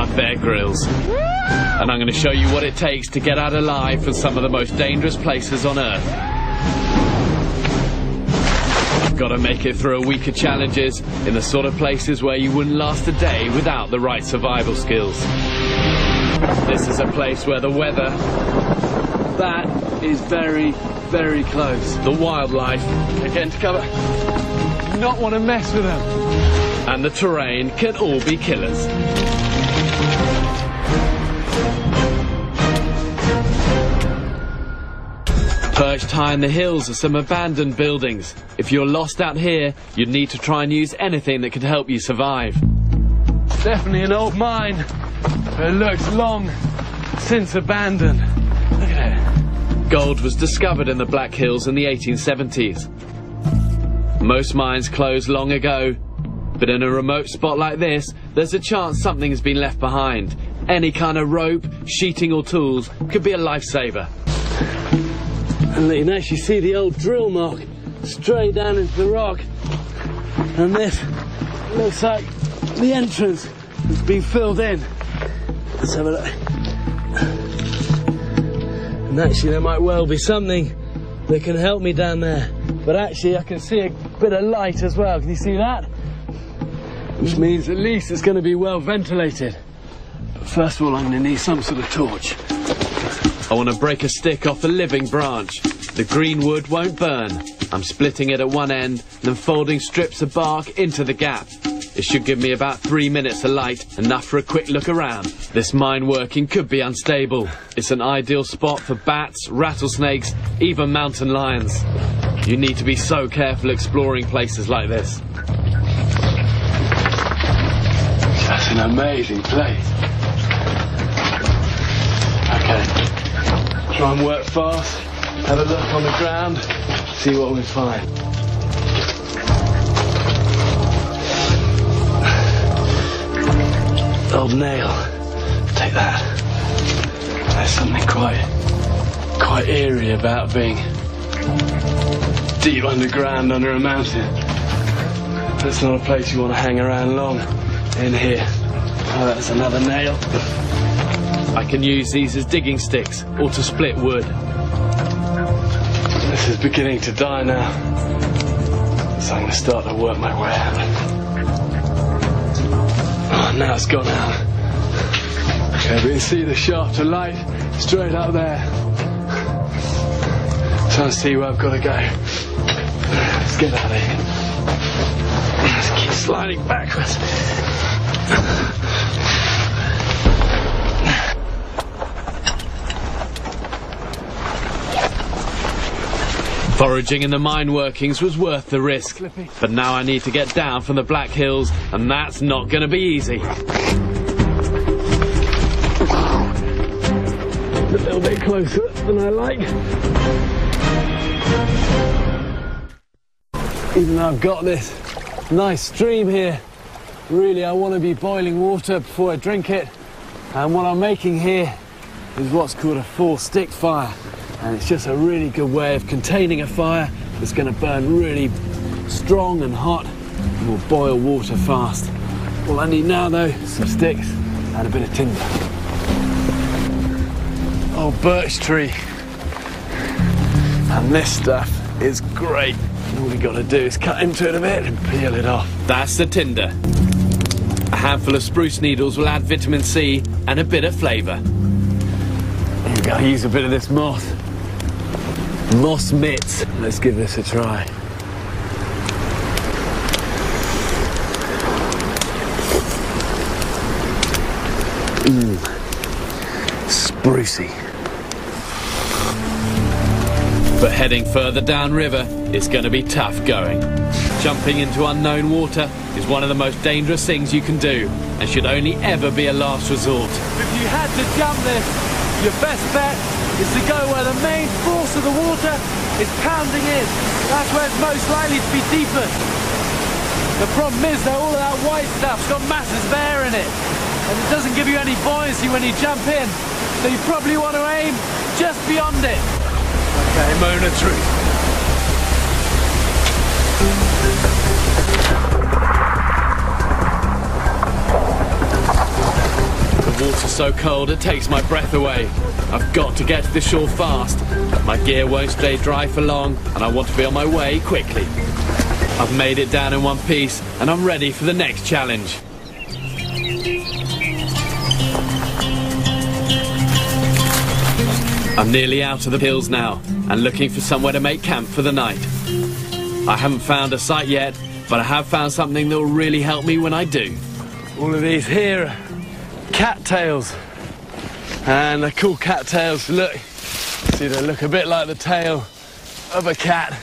I'm Bear Grylls, and I'm going to show you what it takes to get out alive from some of the most dangerous places on Earth. You've got to make it through a week of challenges in the sort of places where you wouldn't last a day without the right survival skills. This is a place where the weather, that is very, very close. The wildlife, again to cover, do not want to mess with them. And the terrain can all be killers. Perched high in the hills are some abandoned buildings. If you're lost out here, you'd need to try and use anything that could help you survive. It's definitely an old mine, but it looks long since abandoned. Look at it. Gold was discovered in the Black Hills in the 1870s. Most mines closed long ago, but in a remote spot like this, there's a chance something has been left behind. Any kind of rope, sheeting or tools could be a lifesaver. And you can actually see the old drill mark straight down into the rock. And this looks like the entrance has been filled in. Let's have a look. And actually there might well be something that can help me down there. But actually I can see a bit of light as well. Can you see that? Which means at least it's going to be well ventilated. But first of all I'm going to need some sort of torch. I want to break a stick off a living branch. The green wood won't burn. I'm splitting it at one end, then folding strips of bark into the gap. It should give me about 3 minutes of light, enough for a quick look around. This mine working could be unstable. It's an ideal spot for bats, rattlesnakes, even mountain lions. You need to be so careful exploring places like this. That's an amazing place. Okay. Try and work fast, have a look on the ground, see what we find. Old nail, take that. There's something quite eerie about being deep underground under a mountain. That's not a place you want to hang around long in here. Oh, that's another nail. I can use these as digging sticks or to split wood. This is beginning to die now, so I'm going to start to work my way out. Oh, now it's gone out. Okay, we can see the shaft of light straight up there. Trying to see where I've got to go. Let's get out of here. Let's keep sliding backwards. Foraging in the mine workings was worth the risk, but now I need to get down from the Black Hills, and that's not going to be easy. A little bit closer than I like. Even though I've got this nice stream here, really I want to be boiling water before I drink it, and what I'm making here is what's called a 4-stick fire. And it's just a really good way of containing a fire that's going to burn really strong and hot and will boil water fast. All I need now, though, is some sticks and a bit of tinder. Old birch tree. And this stuff is great. All we got to do is cut into it a bit and peel it off. That's the tinder. A handful of spruce needles will add vitamin C and a bit of flavour. Here we go, use a bit of this moss. Moss mitts. Let's give this a try. Sprucey. But heading further downriver is going to be tough going. Jumping into unknown water is one of the most dangerous things you can do, and should only ever be a last resort. If you had to jump this, your best bet is to go where the main force of the water is pounding in. That's where it's most likely to be deepest. The problem is that all of that white stuff's got masses of air in it, and it doesn't give you any buoyancy when you jump in, so you probably want to aim just beyond it. Okay, moment of truth. water's so cold it takes my breath away. I've got to get to the shore fast. My gear won't stay dry for long, and I want to be on my way quickly. I've made it down in one piece, and I'm ready for the next challenge. I'm nearly out of the hills now, and looking for somewhere to make camp for the night. I haven't found a site yet, but I have found something that will really help me when I do. All of these here are cattails. And they're called cattails. Look, see, they look a bit like the tail of a cat.